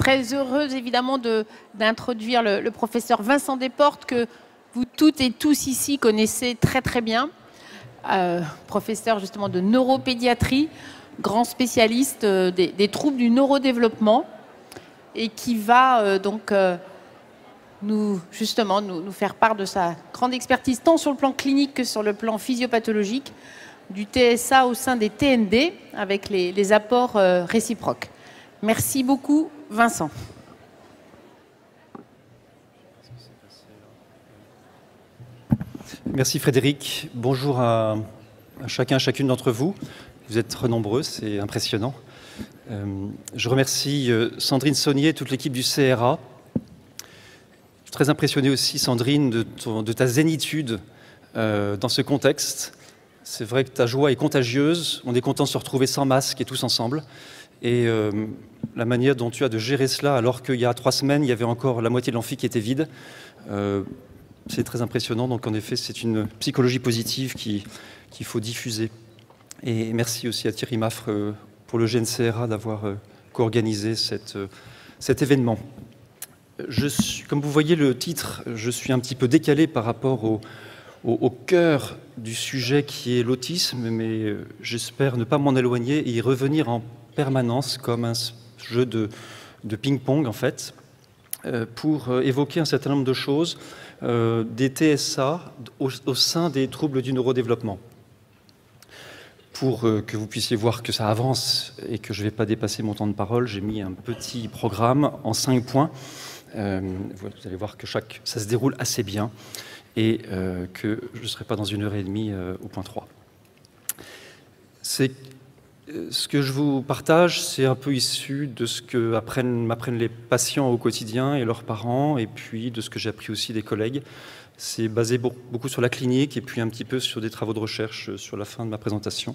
très heureuse évidemment d'introduire le professeur Vincent Desportes, que vous toutes et tous ici connaissez très très bien, professeur justement de neuropédiatrie, grand spécialiste des troubles du neurodéveloppement, et qui va nous faire part de sa grande expertise tant sur le plan clinique que sur le plan physiopathologique du TSA au sein des TND, avec les apports réciproques. Merci beaucoup, Vincent. Merci Frédéric. Bonjour à chacun, chacune d'entre vous. Vous êtes nombreux, c'est impressionnant. Je remercie Sandrine Saunier et toute l'équipe du CRA. Je suis très impressionné aussi, Sandrine, de ta zénitude dans ce contexte. C'est vrai que ta joie est contagieuse. On est content de se retrouver sans masque et tous ensemble. Et la manière dont tu as de gérer cela, alors qu'il y a 3 semaines, il y avait encore la moitié de l'amphi qui était vide, c'est très impressionnant. Donc en effet, c'est une psychologie positive qu'il faut diffuser. Et merci aussi à Thierry Maffre pour le GNCRA d'avoir co-organisé cet événement. Comme vous voyez le titre, je suis un petit peu décalé par rapport au cœur du sujet qui est l'autisme, mais j'espère ne pas m'en éloigner et y revenir en permanence comme un jeu de ping-pong en fait, pour évoquer un certain nombre de choses, des TSA au sein des troubles du neurodéveloppement. Pour que vous puissiez voir que ça avance et que je ne vais pas dépasser mon temps de parole, j'ai mis un petit programme en 5 points. Vous allez voir que ça se déroule assez bien et que je ne serai pas dans 1h30 au point 3. Ce que je vous partage, c'est un peu issu de ce que m'apprennent les patients au quotidien et leurs parents, et puis de ce que j'ai appris aussi des collègues. C'est basé beaucoup sur la clinique et puis un petit peu sur des travaux de recherche sur la fin de ma présentation,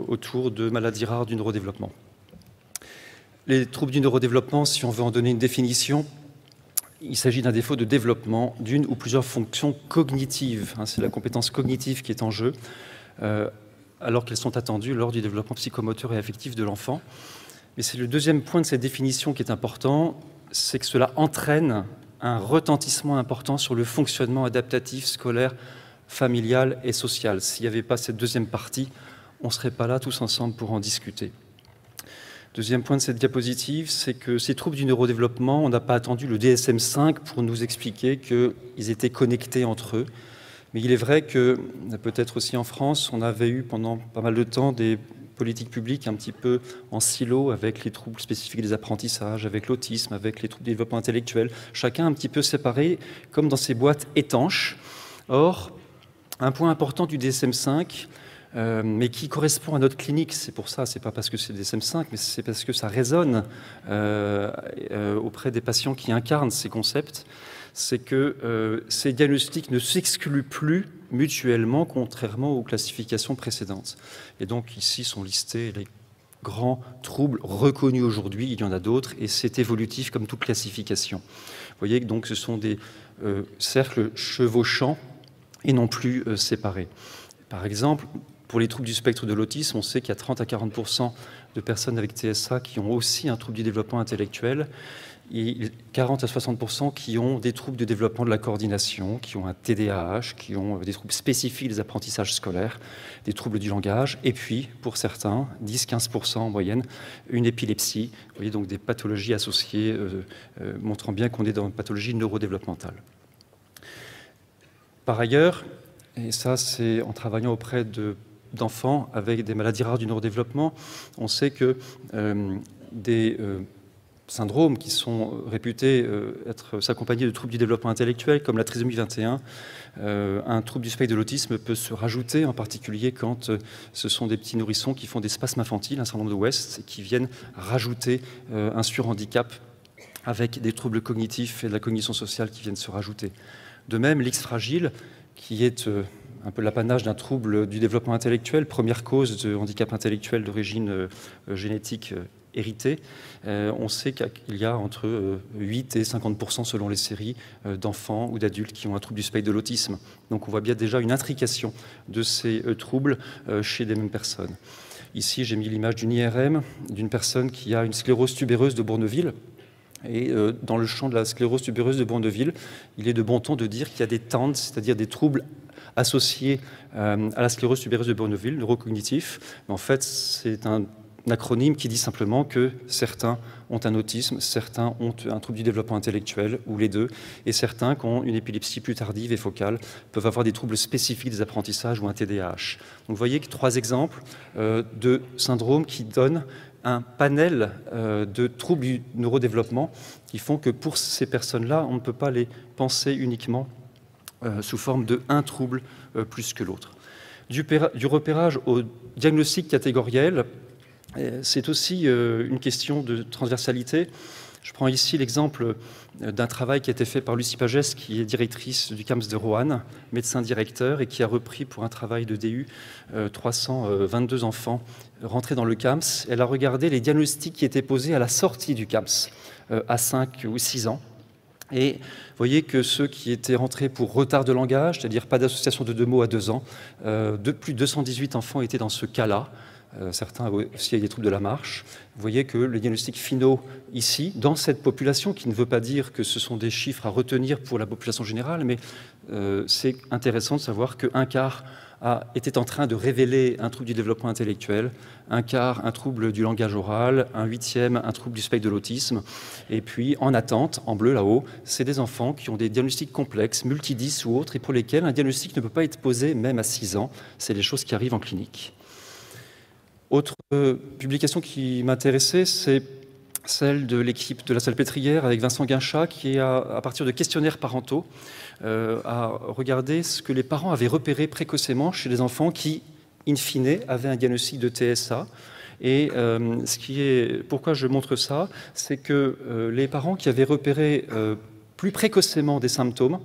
autour de maladies rares du neurodéveloppement. Les troubles du neurodéveloppement, si on veut en donner une définition, il s'agit d'un défaut de développement d'une ou plusieurs fonctions cognitives. C'est la compétence cognitive qui est en jeu, alors qu'elles sont attendues lors du développement psychomoteur et affectif de l'enfant. Mais c'est le deuxième point de cette définition qui est important, c'est que cela entraîne un retentissement important sur le fonctionnement adaptatif, scolaire, familial et social. S'il n'y avait pas cette deuxième partie, on ne serait pas là tous ensemble pour en discuter. Deuxième point de cette diapositive, c'est que ces troubles du neurodéveloppement, on n'a pas attendu le DSM-5 pour nous expliquer qu'ils étaient connectés entre eux. Mais il est vrai que, peut-être aussi en France, on avait eu pendant pas mal de temps des politiques publiques un petit peu en silo avec les troubles spécifiques des apprentissages, avec l'autisme, avec les troubles du développement intellectuel, chacun un petit peu séparé, comme dans ces boîtes étanches. Or, un point important du DSM-5, mais qui correspond à notre clinique, c'est pour ça, c'est pas parce que c'est DSM-5, mais c'est parce que ça résonne auprès des patients qui incarnent ces concepts, c'est que ces diagnostics ne s'excluent plus mutuellement, contrairement aux classifications précédentes. Et donc ici sont listés les grands troubles reconnus aujourd'hui, il y en a d'autres, et c'est évolutif comme toute classification. Vous voyez que donc ce sont des cercles chevauchants et non plus séparés. Par exemple, pour les troubles du spectre de l'autisme, on sait qu'il y a 30 à 40% de personnes avec TSA qui ont aussi un trouble du développement intellectuel, et 40 à 60% qui ont des troubles de développement de la coordination, qui ont un TDAH, qui ont des troubles spécifiques des apprentissages scolaires, des troubles du langage, et puis, pour certains, 10-15% en moyenne, une épilepsie. Vous voyez donc des pathologies associées, montrant bien qu'on est dans une pathologie neurodéveloppementale. Par ailleurs, et ça c'est en travaillant auprès d'enfants avec des maladies rares du neurodéveloppement, on sait que des syndromes qui sont réputés s'accompagner de troubles du développement intellectuel, comme la trisomie 21, un trouble du spectre de l'autisme peut se rajouter, en particulier quand ce sont des petits nourrissons qui font des spasmes infantiles, un syndrome de West, et qui viennent rajouter un surhandicap avec des troubles cognitifs et de la cognition sociale qui viennent se rajouter. De même, l'X fragile, qui est un peu l'apanage d'un trouble du développement intellectuel, première cause de handicap intellectuel d'origine génétique héritée, on sait qu'il y a entre 8 et 50% selon les séries d'enfants ou d'adultes qui ont un trouble du spectre de l'autisme. Donc on voit bien déjà une intrication de ces troubles chez les mêmes personnes. Ici, j'ai mis l'image d'une IRM, d'une personne qui a une sclérose tubéreuse de Bourneville. Et dans le champ de la sclérose tubéreuse de Bourneville, il est de bon ton de dire qu'il y a des TAND, c'est-à-dire des troubles associés à la sclérose tubéreuse de Bourneville, neurocognitifs. Mais en fait, c'est un acronyme qui dit simplement que certains ont un autisme, certains ont un trouble du développement intellectuel, ou les deux, et certains qui ont une épilepsie plus tardive et focale peuvent avoir des troubles spécifiques des apprentissages ou un TDAH. Donc vous voyez que 3 exemples de syndromes qui donnent un panel de troubles du neurodéveloppement qui font que pour ces personnes-là, on ne peut pas les penser uniquement sous forme de un trouble plus que l'autre. Du repérage au diagnostic catégoriel, c'est aussi une question de transversalité. Je prends ici l'exemple d'un travail qui a été fait par Lucie Pagès, qui est directrice du CAMS de Roanne, médecin directeur, et qui a repris pour un travail de DU 322 enfants rentrés dans le CAMS. Elle a regardé les diagnostics qui étaient posés à la sortie du CAMS, à 5 ou 6 ans. Et vous voyez que ceux qui étaient rentrés pour retard de langage, c'est-à-dire pas d'association de 2 mots à 2 ans, plus de 218 enfants étaient dans ce cas-là. Certains aussi avec des troubles de la marche. Vous voyez que les diagnostics finaux ici, dans cette population, qui ne veut pas dire que ce sont des chiffres à retenir pour la population générale, mais c'est intéressant de savoir qu'un quart était en train de révéler un trouble du développement intellectuel, un quart un trouble du langage oral, un 8e un trouble du spectre de l'autisme, et puis en attente, en bleu là-haut, c'est des enfants qui ont des diagnostics complexes, multidis ou autres, et pour lesquels un diagnostic ne peut pas être posé même à 6 ans. C'est des choses qui arrivent en clinique. Autre publication qui m'intéressait, c'est celle de l'équipe de la Salpêtrière avec Vincent Guinchat, qui, à partir de questionnaires parentaux, a regardé ce que les parents avaient repéré précocement chez les enfants qui, in fine, avaient un diagnostic de TSA. Et pourquoi je montre ça, c'est que les parents qui avaient repéré plus précocement des symptômes,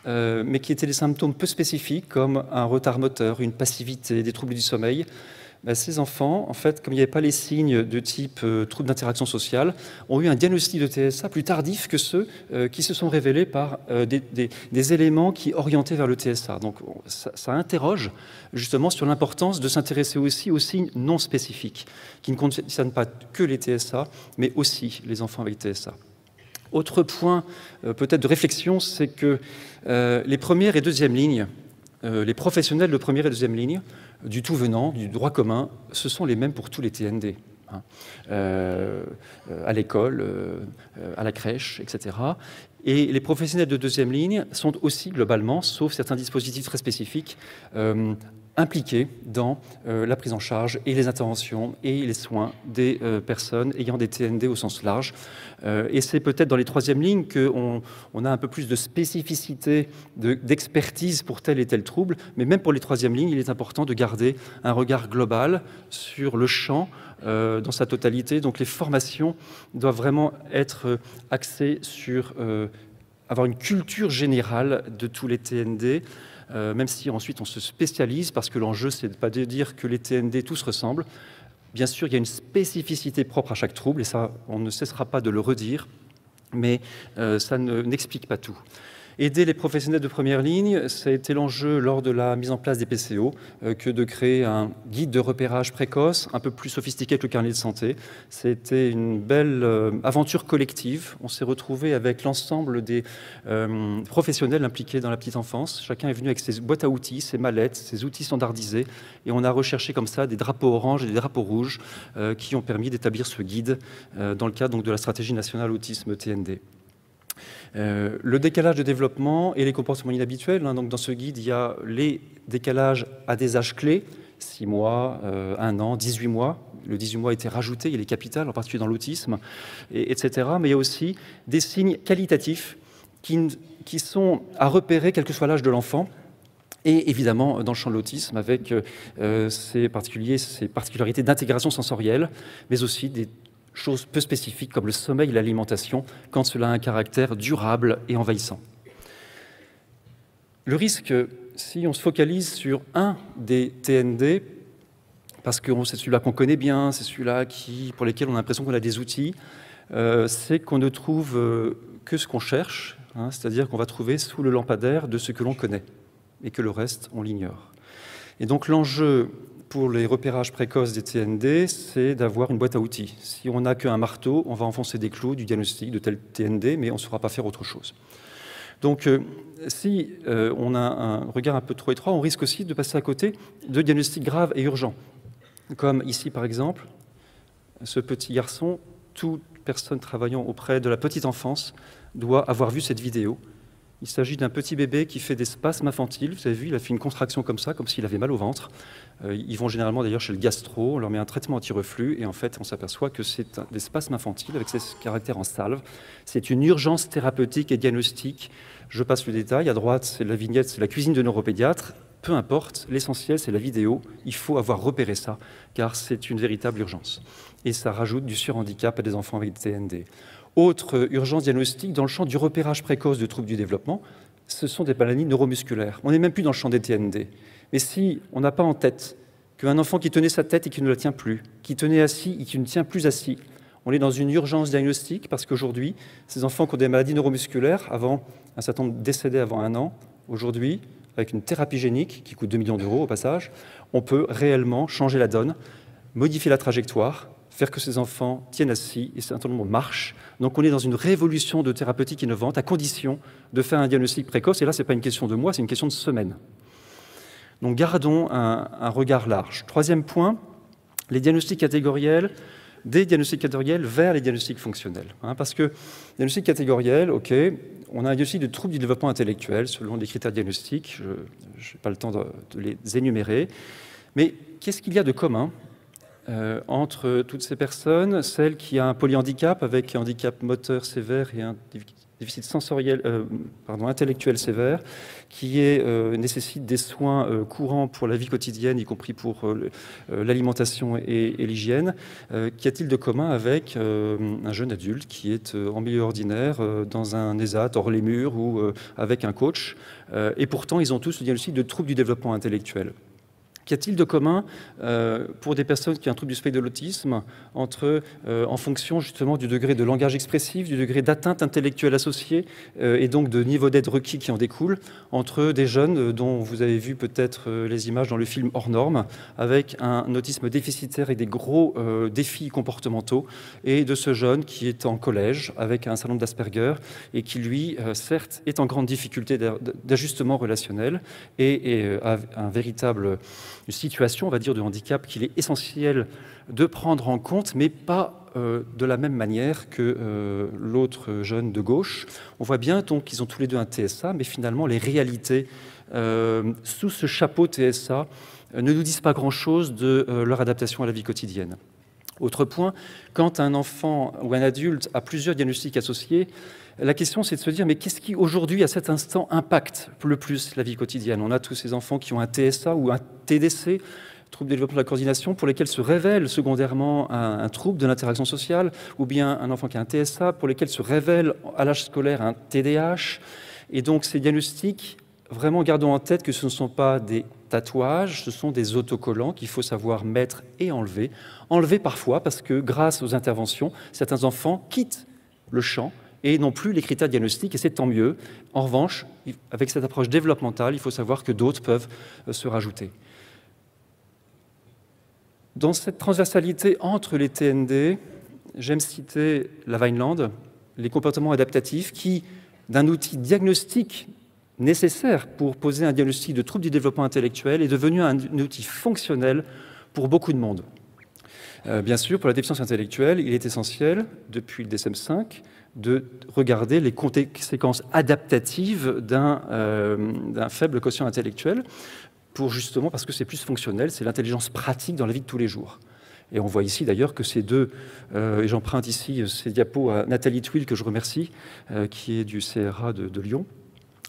mais qui étaient des symptômes peu spécifiques, comme un retard moteur, une passivité, des troubles du sommeil, ces enfants, en fait, comme il n'y avait pas les signes de type trouble d'interaction sociale, ont eu un diagnostic de TSA plus tardif que ceux qui se sont révélés par des éléments qui orientaient vers le TSA. Donc ça interroge justement sur l'importance de s'intéresser aussi aux signes non spécifiques, qui ne concernent pas que les TSA, mais aussi les enfants avec TSA. Autre point peut-être de réflexion, c'est que les premières et deuxièmes lignes, les professionnels de première et deuxième ligne, du tout venant, du droit commun, ce sont les mêmes pour tous les TND, à l'école, à la crèche, etc. Et les professionnels de deuxième ligne sont aussi globalement, sauf certains dispositifs très spécifiques, impliqués dans la prise en charge et les interventions et les soins des personnes ayant des TND au sens large. Et c'est peut-être dans les troisièmes lignes qu'on a un peu plus de spécificité, d'expertise pour tel et tel trouble, mais même pour les troisièmes lignes, il est important de garder un regard global sur le champ dans sa totalité. Donc les formations doivent vraiment être axées sur avoir une culture générale de tous les TND, même si ensuite on se spécialise, parce que l'enjeu, c'est pas de dire que les TND tous ressemblent. Bien sûr, il y a une spécificité propre à chaque trouble, et ça, on ne cessera pas de le redire, mais ça n'explique pas tout. Aider les professionnels de première ligne, ça a été l'enjeu lors de la mise en place des PCO, que de créer un guide de repérage précoce, un peu plus sophistiqué que le carnet de santé. C'était une belle aventure collective. On s'est retrouvé avec l'ensemble des professionnels impliqués dans la petite enfance. Chacun est venu avec ses boîtes à outils, ses mallettes, ses outils standardisés, et on a recherché comme ça des drapeaux orange et des drapeaux rouges qui ont permis d'établir ce guide dans le cadre donc, de la stratégie nationale autisme TND. Le décalage de développement et les comportements inhabituels. Donc dans ce guide, il y a les décalages à des âges clés, 6 mois, 1 an, 18 mois. Le 18 mois a été rajouté, il est capital, en particulier dans l'autisme, etc. Mais il y a aussi des signes qualitatifs qui sont à repérer, quel que soit l'âge de l'enfant. Et évidemment, dans le champ de l'autisme, avec ses particularités d'intégration sensorielle, mais aussi des choses peu spécifiques comme le sommeil et l'alimentation, quand cela a un caractère durable et envahissant. Le risque, si on se focalise sur un des TND, parce que c'est celui-là qu'on connaît bien, c'est celui-là pour lequel on a l'impression qu'on a des outils, c'est qu'on ne trouve que ce qu'on cherche, c'est-à-dire qu'on va trouver sous le lampadaire de ce que l'on connaît, et que le reste, on l'ignore. Et donc l'enjeu pour les repérages précoces des TND, c'est d'avoir une boîte à outils. Si on n'a qu'un marteau, on va enfoncer des clous du diagnostic de tel TND, mais on ne saura pas faire autre chose. Donc, si on a un regard un peu trop étroit, on risque aussi de passer à côté de diagnostics graves et urgents. Comme ici, par exemple, ce petit garçon, toute personne travaillant auprès de la petite enfance doit avoir vu cette vidéo. Il s'agit d'un petit bébé qui fait des spasmes infantiles. Vous avez vu, il a fait une contraction comme ça, comme s'il avait mal au ventre. Ils vont généralement d'ailleurs chez le gastro, on leur met un traitement anti-reflux et en fait on s'aperçoit que c'est des spasmes infantiles avec ses caractères en salve. C'est une urgence thérapeutique et diagnostique. Je passe le détail. À droite, c'est la vignette, c'est la cuisine de neuropédiatre. Peu importe, l'essentiel c'est la vidéo. Il faut avoir repéré ça car c'est une véritable urgence. Et ça rajoute du surhandicap à des enfants avec des TND. Autre urgence diagnostique dans le champ du repérage précoce de troubles du développement, ce sont des maladies neuromusculaires. On n'est même plus dans le champ des TND. Mais si on n'a pas en tête qu'un enfant qui tenait sa tête et qui ne la tient plus, qui tenait assis et qui ne tient plus assis, on est dans une urgence diagnostique parce qu'aujourd'hui, ces enfants qui ont des maladies neuromusculaires, avant, un certain nombre décédaient avant 1 an, aujourd'hui, avec une thérapie génique qui coûte 2 millions d'euros au passage, on peut réellement changer la donne, modifier la trajectoire, faire que ces enfants tiennent assis et un certain nombre marchent. Donc on est dans une révolution de thérapeutique innovante à condition de faire un diagnostic précoce. Et là, ce n'est pas une question de mois, c'est une question de semaines. Donc gardons un regard large. Troisième point, les diagnostics catégoriels, des diagnostics catégoriels vers les diagnostics fonctionnels. Parce que diagnostic catégoriel, ok, on a un diagnostic de troubles du développement intellectuel selon les critères diagnostiques. Je n'ai pas le temps de les énumérer. Mais qu'est-ce qu'il y a de commun entre toutes ces personnes, celle qui a un polyhandicap avec un handicap moteur sévère et un déficit sensoriel, intellectuel sévère, qui nécessite des soins courants pour la vie quotidienne, y compris pour l'alimentation et l'hygiène. Qu'y a-t-il de commun avec un jeune adulte qui est en milieu ordinaire, dans un ESAT, hors les murs ou avec un coach, et pourtant ils ont tous le diagnostic de troubles du développement intellectuel. Qu'y a-t-il de commun pour des personnes qui ont un trouble du spectre de l'autisme en fonction justement du degré de langage expressif, du degré d'atteinte intellectuelle associée et donc de niveau d'aide requis qui en découle, entre des jeunes dont vous avez vu peut-être les images dans le film Hors Normes, avec un autisme déficitaire et des gros défis comportementaux, et de ce jeune qui est en collège avec un certain nombre d'Asperger et qui lui, certes, est en grande difficulté d'ajustement relationnel et a un véritable une situation, on va dire, de handicap qu'il est essentiel de prendre en compte, mais pas de la même manière que l'autre jeune de gauche. On voit bien donc qu'ils ont tous les deux un TSA, mais finalement les réalités sous ce chapeau TSA ne nous disent pas grand-chose de leur adaptation à la vie quotidienne. Autre point, quand un enfant ou un adulte a plusieurs diagnostics associés, la question, c'est de se dire, mais qu'est-ce qui, aujourd'hui, à cet instant, impacte le plus la vie quotidienne? On a tous ces enfants qui ont un TSA ou un TDC, trouble de développement de la coordination, pour lesquels se révèle secondairement un trouble de l'interaction sociale, ou bien un enfant qui a un TSA, pour lesquels se révèle à l'âge scolaire un TDAH. Et donc, ces diagnostics, vraiment, gardons en tête que ce ne sont pas des tatouages, ce sont des autocollants qu'il faut savoir mettre et enlever. Enlever parfois parce que, grâce aux interventions, certains enfants quittent le champ et non plus les critères diagnostiques, et c'est tant mieux. En revanche, avec cette approche développementale, il faut savoir que d'autres peuvent se rajouter. Dans cette transversalité entre les TND, j'aime citer la Vineland, les comportements adaptatifs, qui, d'un outil diagnostique nécessaire pour poser un diagnostic de trouble du développement intellectuel, est devenu un outil fonctionnel pour beaucoup de monde. Bien sûr, pour la déficience intellectuelle, il est essentiel, depuis le DSM-5, de regarder les conséquences adaptatives d'un faible quotient intellectuel, justement parce que c'est plus fonctionnel, c'est l'intelligence pratique dans la vie de tous les jours. Et on voit ici d'ailleurs que ces deux, et j'emprunte ici ces diapos à Nathalie Twill, que je remercie, qui est du CRA de Lyon.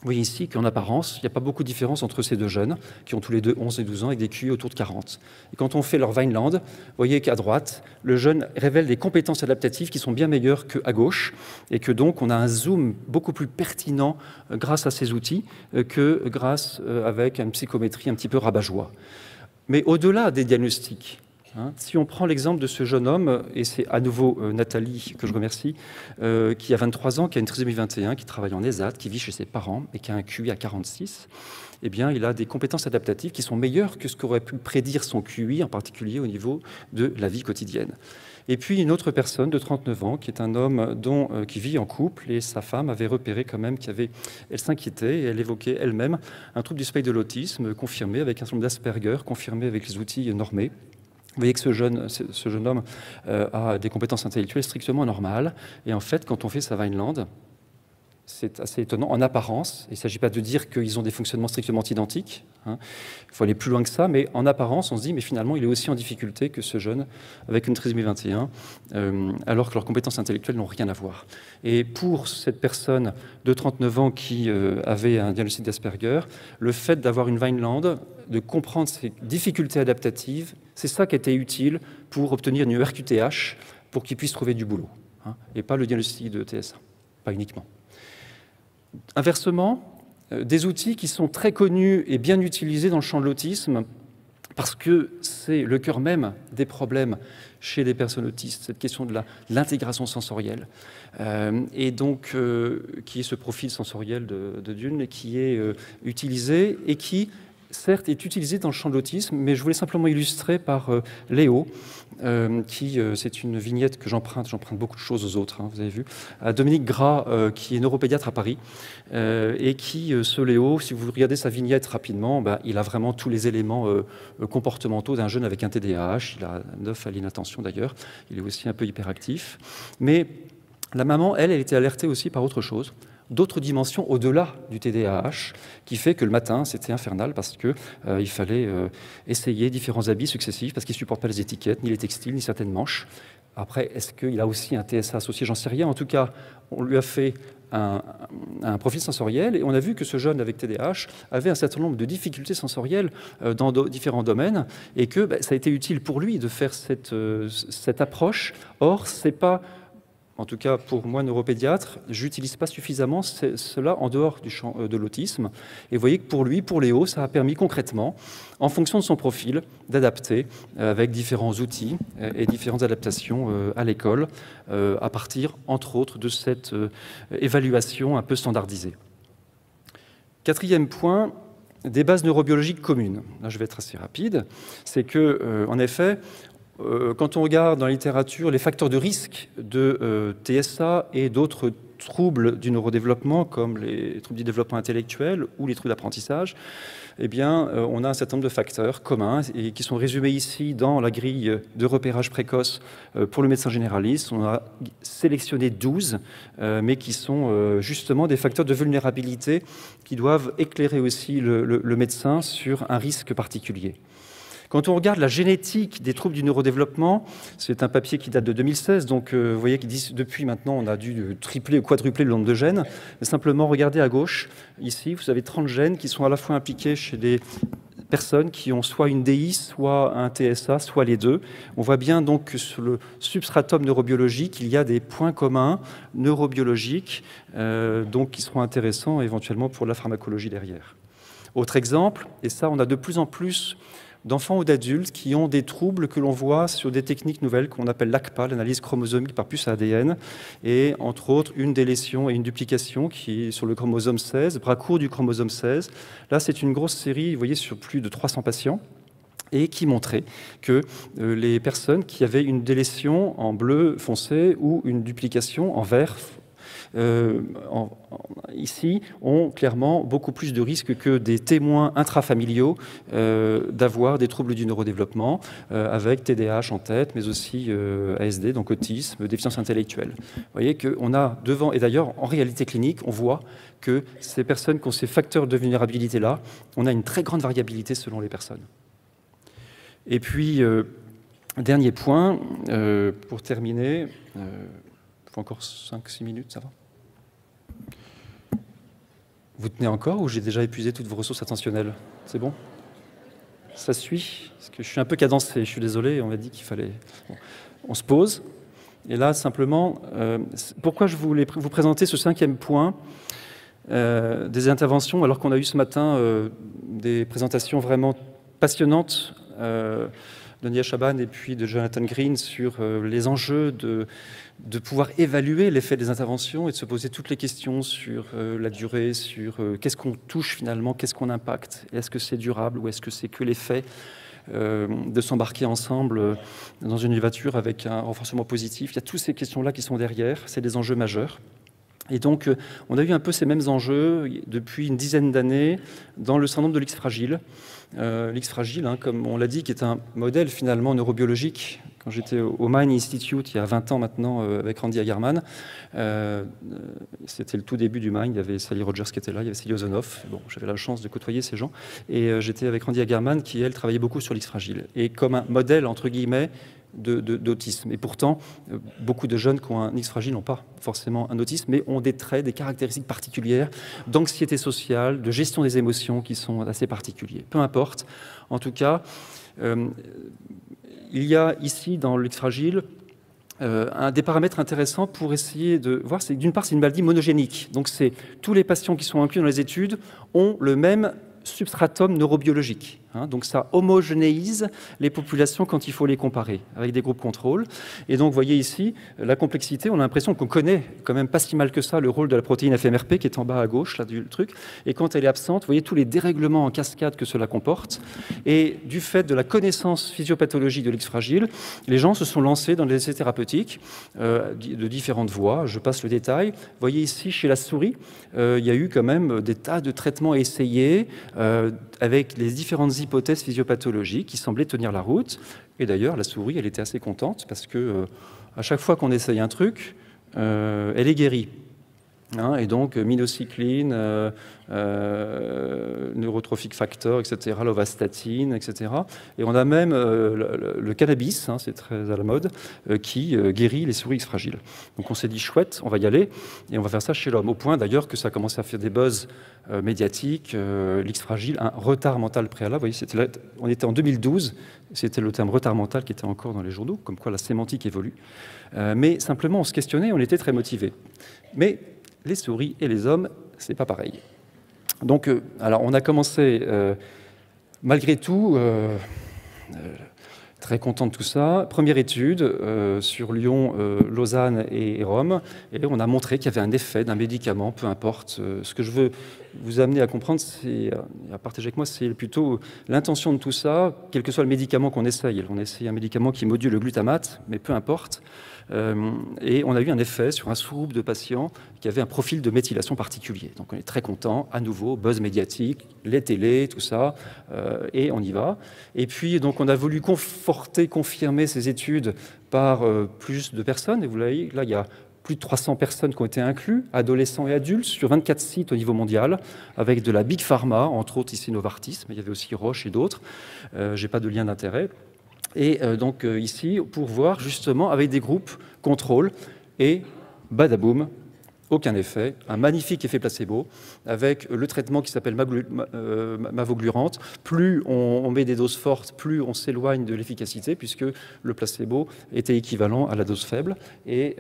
Vous voyez ici qu'en apparence, il n'y a pas beaucoup de différence entre ces deux jeunes, qui ont tous les deux 11 et 12 ans, avec des QI autour de 40. Et quand on fait leur Vineland, vous voyez qu'à droite, le jeune révèle des compétences adaptatives qui sont bien meilleures qu'à gauche, et que donc on a un zoom beaucoup plus pertinent grâce à ces outils que grâce avec une psychométrie un petit peu rabat-joie. Mais au-delà des diagnostics, Si on prend l'exemple de ce jeune homme, et c'est à nouveau Nathalie, que je remercie, qui a 23 ans, qui a une trisomie 21, qui travaille en ESAT, qui vit chez ses parents et qui a un QI à 46, eh bien, il a des compétences adaptatives qui sont meilleures que ce qu'aurait pu prédire son QI, en particulier au niveau de la vie quotidienne. Et puis une autre personne de 39 ans, qui est un homme qui vit en couple, et sa femme avait repéré quand même elle s'inquiétait, et elle évoquait elle-même un trouble du spectre de l'autisme confirmé avec un syndrome d'Asperger, confirmé avec les outils normés. Vous voyez que ce jeune homme a des compétences intellectuelles strictement normales. Et en fait, quand on fait sa Vineland, c'est assez étonnant. En apparence, il ne s'agit pas de dire qu'ils ont des fonctionnements strictement identiques. Il faut aller plus loin que ça. Mais en apparence, on se dit, mais finalement, il est aussi en difficulté que ce jeune avec une trisomie 21, alors que leurs compétences intellectuelles n'ont rien à voir. Et pour cette personne de 39 ans qui avait un diagnostic d'Asperger, le fait d'avoir une Vineland, de comprendre ses difficultés adaptatives, c'est ça qui était utile pour obtenir une ERQTH, pour qu'il puisse trouver du boulot, et pas le diagnostic de TSA, pas uniquement. Inversement, des outils qui sont très connus et bien utilisés dans le champ de l'autisme, parce que c'est le cœur même des problèmes chez les personnes autistes, cette question de l'intégration sensorielle, et donc qui est ce profil sensoriel de Dune, et qui est utilisé et qui certes est utilisé dans le champ de l'autisme, mais je voulais simplement illustrer par Léo, c'est une vignette que j'emprunte beaucoup de choses aux autres, vous avez vu, à Dominique Gras, qui est neuropédiatre à Paris, et qui, ce Léo, si vous regardez sa vignette rapidement, il a vraiment tous les éléments comportementaux d'un jeune avec un TDAH, il a 9 à l'inattention d'ailleurs, il est aussi un peu hyperactif, mais la maman, elle était alertée aussi par autre chose, d'autres dimensions au-delà du TDAH, qui fait que le matin, c'était infernal parce qu'il fallait essayer différents habits successifs parce qu'il ne supporte pas les étiquettes, ni les textiles, ni certaines manches. Après, est-ce qu'il a aussi un TSA associé? J'en sais rien. En tout cas, on lui a fait un profil sensoriel et on a vu que ce jeune avec TDAH avait un certain nombre de difficultés sensorielles dans différents domaines et que ça a été utile pour lui de faire cette approche. Or, c'est pas... En tout cas, pour moi, neuropédiatre, je n'utilise pas suffisamment cela en dehors du champ de l'autisme. Et vous voyez que pour lui, pour Léo, ça a permis concrètement, en fonction de son profil, d'adapter avec différents outils et différentes adaptations à l'école, à partir, entre autres, de cette évaluation un peu standardisée. Quatrième point, des bases neurobiologiques communes. Là, je vais être assez rapide. C'est que, en effet, quand on regarde dans la littérature les facteurs de risque de TSA et d'autres troubles du neurodéveloppement, comme les troubles du développement intellectuel ou les troubles d'apprentissage, eh bien, on a un certain nombre de facteurs communs et qui sont résumés ici dans la grille de repérage précoce pour le médecin généraliste. On a sélectionné 12, mais qui sont justement des facteurs de vulnérabilité qui doivent éclairer aussi le médecin sur un risque particulier. Quand on regarde la génétique des troubles du neurodéveloppement, c'est un papier qui date de 2016, donc vous voyez qu'ils disent depuis maintenant on a dû tripler ou quadrupler le nombre de gènes. Mais simplement, regardez à gauche, ici, vous avez 30 gènes qui sont à la fois impliqués chez des personnes qui ont soit une DI, soit un TSA, soit les deux. On voit bien donc que sur le substratum neurobiologique, il y a des points communs neurobiologiques donc qui seront intéressants éventuellement pour la pharmacologie derrière. Autre exemple, et ça on a de plus en plus d'enfants ou d'adultes qui ont des troubles que l'on voit sur des techniques nouvelles qu'on appelle l'ACPA, l'analyse chromosomique par puce ADN, et entre autres une délétion et une duplication qui est sur le chromosome 16, bras court du chromosome 16. Là, c'est une grosse série, vous voyez, sur plus de 300 patients, et qui montrait que les personnes qui avaient une délétion en bleu foncé ou une duplication en vert ici ont clairement beaucoup plus de risques que des témoins intrafamiliaux d'avoir des troubles du neurodéveloppement avec TDAH en tête, mais aussi ASD, donc autisme, déficience intellectuelle. Vous voyez qu'on a devant, et d'ailleurs en réalité clinique, on voit que ces personnes qui ont ces facteurs de vulnérabilité-là, on a une très grande variabilité selon les personnes. Et puis, dernier point, pour terminer, il faut encore 5-6 minutes, ça va? Vous tenez encore ou j'ai déjà épuisé toutes vos ressources attentionnelles? C'est bon? Ça suit? Parce que je suis un peu cadencé, je suis désolé, on m'a dit qu'il fallait... Bon. On se pose. Et là, simplement, pourquoi je voulais vous présenter ce 5e point des interventions, alors qu'on a eu ce matin des présentations vraiment passionnantes de Nia Chaban et puis de Jonathan Green sur les enjeux de pouvoir évaluer l'effet des interventions et de se poser toutes les questions sur la durée, sur qu'est-ce qu'on touche finalement, qu'est-ce qu'on impacte, est-ce que c'est durable ou est-ce que c'est que l'effet de s'embarquer ensemble dans une voiture avec un renforcement positif. Il y a toutes ces questions-là qui sont derrière, c'est des enjeux majeurs. Et donc, on a eu un peu ces mêmes enjeux depuis une dizaine d'années dans le syndrome de l'X fragile. L'X fragile, hein, comme on l'a dit, qui est un modèle finalement neurobiologique. Quand j'étais au Mind Institute, il y a 20 ans maintenant, avec Randy Agarman, c'était le tout début du Mind, il y avait Sally Rogers qui était là, il y avait Sally Ozonoff. Bon, j'avais la chance de côtoyer ces gens. Et j'étais avec Randy Agarman qui, elle, travaillait beaucoup sur l'X fragile. Et comme un modèle, entre guillemets, d'autisme. Et pourtant, beaucoup de jeunes qui ont un X fragile n'ont pas forcément un autisme, mais ont des traits, des caractéristiques particulières d'anxiété sociale, de gestion des émotions qui sont assez particuliers. Peu importe. En tout cas, il y a ici, dans l'X fragile, des paramètres intéressants pour essayer de voir. D'une part, c'est une maladie monogénique. Donc, tous les patients qui sont inclus dans les études ont le même substratum neurobiologique. Donc ça homogénéise les populations quand il faut les comparer avec des groupes contrôles. Et donc vous voyez ici la complexité, on a l'impression qu'on connaît quand même pas si mal que ça le rôle de la protéine FMRP qui est en bas à gauche là, du truc. Et quand elle est absente, vous voyez tous les dérèglements en cascade que cela comporte. Et du fait de la connaissance physiopathologique de l'X fragile, les gens se sont lancés dans des essais thérapeutiques de différentes voies. Je passe le détail. Vous voyez ici chez la souris, il y a eu quand même des tas de traitements essayés avec les différentes hypothèses physiopathologiques qui semblaient tenir la route. Et d'ailleurs, la souris, elle était assez contente parce que à chaque fois qu'on essaye un truc, elle est guérie. Et donc, minocycline, neurotrophic factor, etc., l'ovastatine, etc. Et on a même le cannabis, c'est très à la mode, qui guérit les souris X fragiles. Donc on s'est dit, chouette, on va y aller, et on va faire ça chez l'homme. Au point d'ailleurs que ça a commencé à faire des buzz médiatiques, l'X fragile, un retard mental préalable. Vous voyez, on était en 2012, c'était le terme retard mental qui était encore dans les journaux, comme quoi la sémantique évolue. Mais simplement, on se questionnait, on était très motivés. Mais les souris et les hommes, c'est pas pareil. Donc, alors on a commencé, malgré tout, très content de tout ça. Première étude sur Lyon, Lausanne et Rome, et on a montré qu'il y avait un effet d'un médicament, peu importe. Ce que je veux vous amener à comprendre, à partager avec moi, c'est plutôt l'intention de tout ça, quel que soit le médicament qu'on essaye. On essaye un médicament qui module le glutamate, mais peu importe. Et on a eu un effet sur un sous-groupe de patients qui avaient un profil de méthylation particulier. Donc on est très content, à nouveau, buzz médiatique, les télés, tout ça, et on y va. Et puis donc on a voulu confirmer ces études par plus de personnes. Et vous voyez, là il y a plus de 300 personnes qui ont été incluses, adolescents et adultes, sur 24 sites au niveau mondial, avec de la Big Pharma, entre autres ici Novartis, mais il y avait aussi Roche et d'autres. Je n'ai pas de lien d'intérêt. Et donc ici, pour voir justement avec des groupes contrôle, et badaboum, aucun effet, un magnifique effet placebo, avec le traitement qui s'appelle mavoglurante. Plus on met des doses fortes, plus on s'éloigne de l'efficacité, puisque le placebo était équivalent à la dose faible, et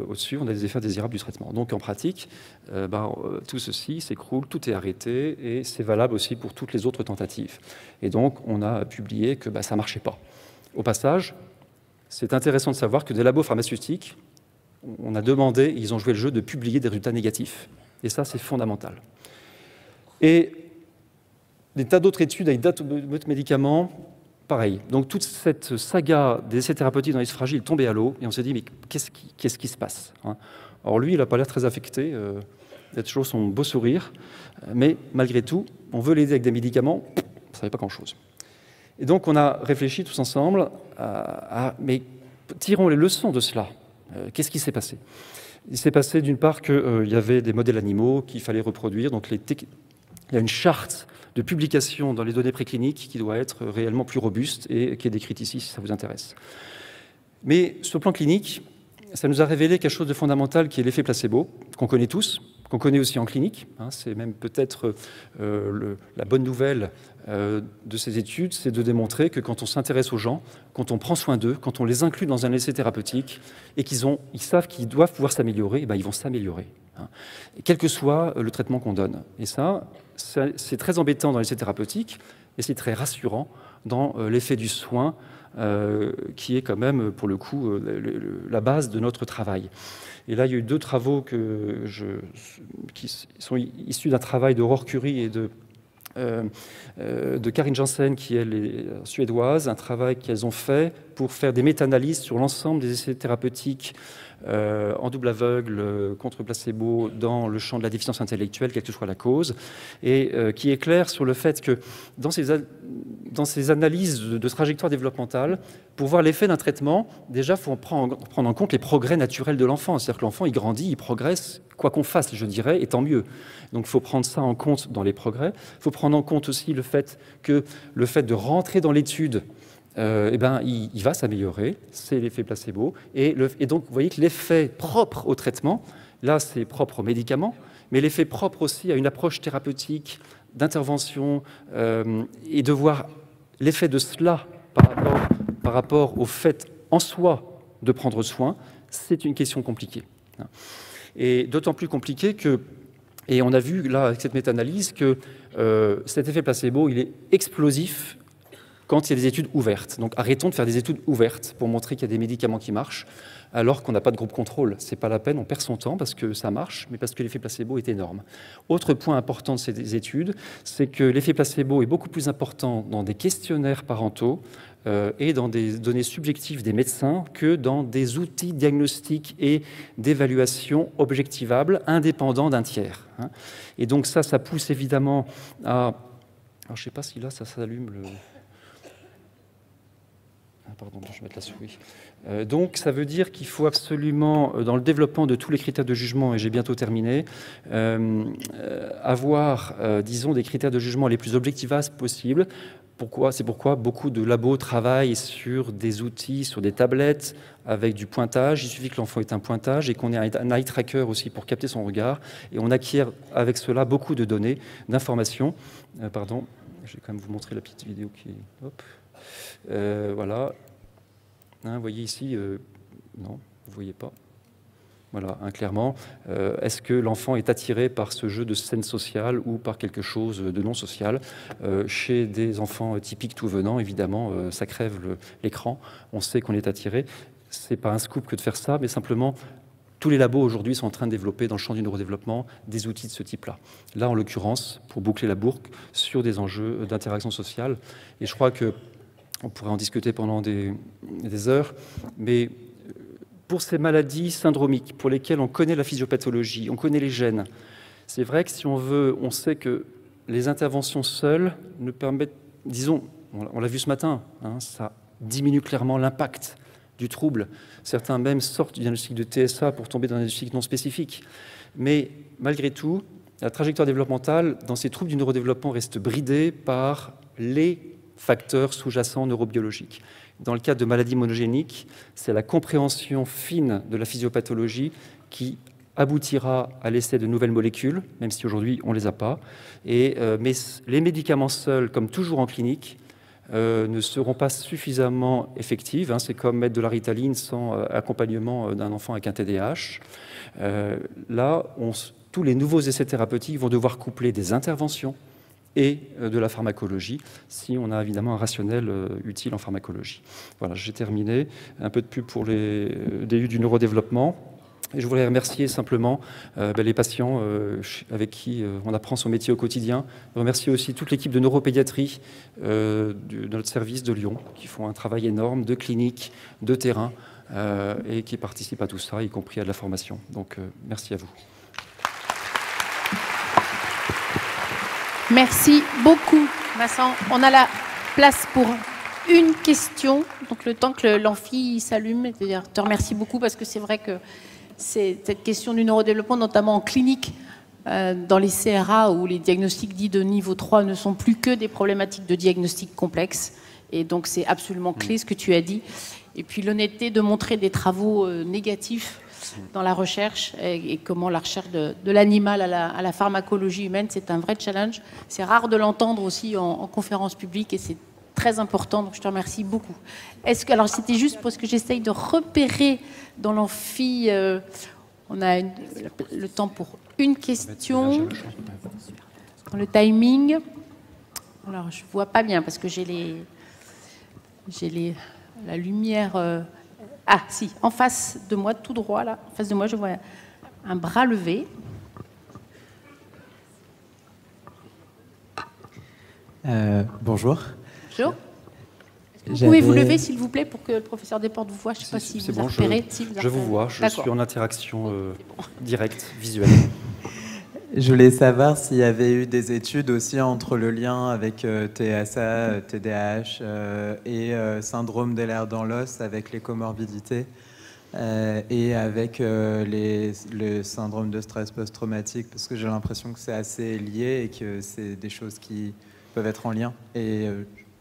au-dessus, on a des effets indésirables du traitement. Donc en pratique, tout ceci s'écroule, tout est arrêté, et c'est valable aussi pour toutes les autres tentatives. Et donc, on a publié que ça ne marchait pas. Au passage, c'est intéressant de savoir que des labos pharmaceutiques, on a demandé, ils ont joué le jeu de publier des résultats négatifs. Et ça, c'est fondamental. Et des tas d'autres études avec d'autres médicaments, pareil. Donc toute cette saga des essais thérapeutiques dans les fragiles tombait à l'eau, et on s'est dit, mais qu'est-ce qui se passe, Alors lui, il n'a pas l'air très affecté, il a toujours son beau sourire, mais malgré tout, on veut l'aider avec des médicaments, on ne savait pas grand-chose. Et donc, on a réfléchi tous ensemble mais tirons les leçons de cela. Qu'est-ce qui s'est passé ? Il s'est passé d'une part qu'il y avait des modèles animaux qu'il fallait reproduire. Donc, il y a une charte de publication dans les données précliniques qui doit être réellement plus robuste et qui est décrite ici si ça vous intéresse. Mais sur le plan clinique, ça nous a révélé quelque chose de fondamental qui est l'effet placebo, qu'on connaît tous, qu'on connaît aussi en clinique. C'est même peut-être la bonne nouvelle de ces études, c'est de démontrer que quand on s'intéresse aux gens, quand on prend soin d'eux, quand on les inclut dans un essai thérapeutique et ils savent qu'ils doivent pouvoir s'améliorer, ils vont s'améliorer, quel que soit le traitement qu'on donne. Et ça, c'est très embêtant dans l'essai thérapeutique et c'est très rassurant dans l'effet du soin qui est quand même, pour le coup, la base de notre travail. Et là, il y a eu 2 travaux qui sont issus d'un travail d'Aurore Curie et de Karin Jansen, qui elle est suédoise, un travail qu'elles ont fait pour faire des méta-analyses sur l'ensemble des essais thérapeutiques en double aveugle contre placebo dans le champ de la déficience intellectuelle, quelle que soit la cause, et qui est clair sur le fait que dans ces analyses de trajectoire développementale, pour voir l'effet d'un traitement, déjà, il faut prendre en compte les progrès naturels de l'enfant. C'est-à-dire que l'enfant, il grandit, il progresse, quoi qu'on fasse, je dirais, et tant mieux. Donc, il faut prendre ça en compte dans les progrès. Il faut prendre en compte aussi le fait de rentrer dans l'étude, il va s'améliorer, c'est l'effet placebo. Et donc, vous voyez que l'effet propre au traitement, là, c'est propre aux médicaments, mais l'effet propre aussi à une approche thérapeutique, d'intervention, et de voir l'effet de cela par rapport au fait en soi de prendre soin, c'est une question compliquée. Et d'autant plus compliquée que, et on a vu là avec cette méta-analyse que cet effet placebo, il est explosif quand il y a des études ouvertes. Donc arrêtons de faire des études ouvertes pour montrer qu'il y a des médicaments qui marchent, alors qu'on n'a pas de groupe contrôle. Ce n'est pas la peine, on perd son temps parce que ça marche, mais parce que l'effet placebo est énorme. Autre point important de ces études, c'est que l'effet placebo est beaucoup plus important dans des questionnaires parentaux et dans des données subjectives des médecins que dans des outils diagnostiques et d'évaluation objectivables, indépendants d'un tiers. Et donc ça pousse évidemment à... Alors je ne sais pas si là, ça s'allume le... Pardon, je vais mettre la souris. Donc, ça veut dire qu'il faut absolument, dans le développement de tous les critères de jugement, et j'ai bientôt terminé, avoir, disons, des critères de jugement les plus objectivables possibles. C'est pourquoi beaucoup de labos travaillent sur des outils, sur des tablettes, avec du pointage. Il suffit que l'enfant ait un pointage et qu'on ait un eye tracker aussi pour capter son regard. Et on acquiert avec cela beaucoup de données, d'informations. Pardon, je vais quand même vous montrer la petite vidéo qui est... Hop. Voilà. Vous voyez ici, non, vous ne voyez pas. Voilà, clairement. Est-ce que l'enfant est attiré par ce jeu de scène sociale ou par quelque chose de non social? Chez des enfants typiques tout venant, évidemment, ça crève l'écran. On sait qu'on est attiré. Ce n'est pas un scoop que de faire ça, mais simplement... Tous les labos aujourd'hui sont en train de développer dans le champ du neurodéveloppement des outils de ce type-là. Là, en l'occurrence, pour boucler la boucle, sur des enjeux d'interaction sociale. Et je crois qu'on pourrait en discuter pendant des heures, mais pour ces maladies syndromiques, pour lesquelles on connaît la physiopathologie, on connaît les gènes, c'est vrai que si on veut, on sait que les interventions seules ne permettent, disons, on l'a vu ce matin, ça diminue clairement l'impact du trouble. Certains même sortent du diagnostic de TSA pour tomber dans un diagnostic non spécifique. Mais malgré tout, la trajectoire développementale dans ces troubles du neurodéveloppement reste bridée par les facteurs sous-jacents neurobiologiques. Dans le cas de maladies monogéniques, c'est la compréhension fine de la physiopathologie qui aboutira à l'essai de nouvelles molécules, même si aujourd'hui on ne les a pas. Mais les médicaments seuls, comme toujours en clinique, ne seront pas suffisamment effectives. C'est comme mettre de la Ritaline sans accompagnement d'un enfant avec un TDAH. Là, tous les nouveaux essais thérapeutiques vont devoir coupler des interventions et de la pharmacologie, si on a évidemment un rationnel utile en pharmacologie. Voilà, j'ai terminé. Un peu de pub pour les DU du neurodéveloppement. Et je voudrais remercier simplement les patients avec qui on apprend son métier au quotidien. Je remercie aussi toute l'équipe de neuropédiatrie de notre service de Lyon, qui font un travail énorme de clinique, de terrain, et qui participent à tout ça, y compris à de la formation. Donc, merci à vous. Merci beaucoup, Vincent. On a la place pour une question. Donc, le temps que l'amphi s'allume, je te remercie beaucoup parce que c'est vrai que c'est cette question du neurodéveloppement, notamment en clinique, dans les CRA où les diagnostics dits de niveau 3 ne sont plus que des problématiques de diagnostic complexes. Et donc, c'est absolument clé ce que tu as dit. Et puis, l'honnêteté de montrer des travaux négatifs dans la recherche et comment la recherche de l'animal à la pharmacologie humaine, c'est un vrai challenge. C'est rare de l'entendre aussi en conférence publique et c'est très important, donc je te remercie beaucoup. Alors c'était juste parce que j'essaye de repérer dans l'amphi, on a le temps pour une question, dans le timing. Alors je vois pas bien parce que j'ai les la lumière... Ah, si, en face de moi, tout droit, là, en face de moi, je vois un bras levé. Bonjour. Bonjour. Vous pouvez vous lever, s'il vous plaît, pour que le professeur Desportes vous voit. Je ne sais pas si vous repérez. Je vous vois, je suis en interaction directe, visuelle. Je voulais savoir s'il y avait eu des études aussi entre le lien avec TSA, TDAH et syndrome d'Ehlers-Danlos avec les comorbidités et avec le syndrome de stress post-traumatique, parce que j'ai l'impression que c'est assez lié et que c'est des choses qui peuvent être en lien. Et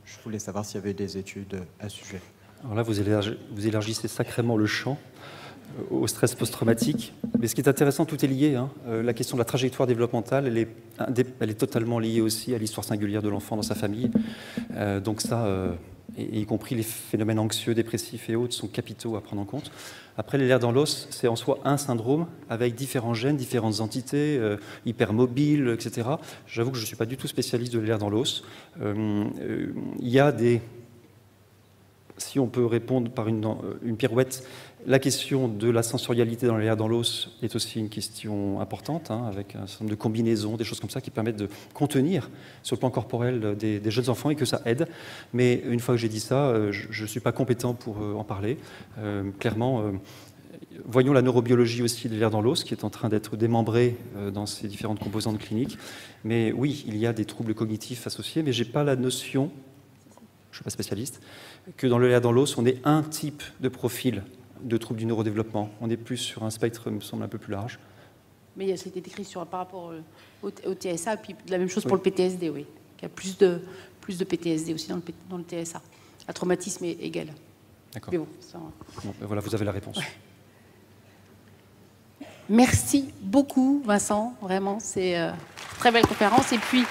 je voulais savoir s'il y avait des études à ce sujet. Alors là, vous élargissez sacrément le champ au stress post-traumatique. Mais ce qui est intéressant, tout est lié. Hein. La question de la trajectoire développementale, elle est totalement liée aussi à l'histoire singulière de l'enfant dans sa famille. Donc ça, et y compris les phénomènes anxieux, dépressifs et autres, sont capitaux à prendre en compte. Après, l'Ehlers-Danlos, c'est en soi un syndrome avec différents gènes, différentes entités, hypermobiles, etc. J'avoue que je ne suis pas du tout spécialiste de l'Ehlers-Danlos. Il y a des... Si on peut répondre par une pirouette, la question de la sensorialité dans l'Ehlers-Danlos est aussi une question importante, hein, avec un certain nombre de combinaisons, des choses comme ça qui permettent de contenir sur le plan corporel des jeunes enfants et que ça aide. Mais une fois que j'ai dit ça, je ne suis pas compétent pour en parler. Clairement, voyons la neurobiologie aussi de l'Ehlers-Danlos qui est en train d'être démembrée dans ses différentes composantes cliniques. Mais oui, il y a des troubles cognitifs associés, mais je n'ai pas la notion, je ne suis pas spécialiste, que dans le Ehlers-Danlos, on ait un type de profil de troubles du neurodéveloppement. On est plus sur un spectre, me semble, un peu plus large. Mais c'était décrit par rapport au TSA, puis la même chose pour le PTSD, oui. Il y a plus de PTSD aussi dans le TSA. Un traumatisme est égal. D'accord. Mais bon, ça... Bon, ben voilà, vous avez la réponse. Ouais. Merci beaucoup, Vincent. Vraiment, c'est une très belle conférence. Et puis...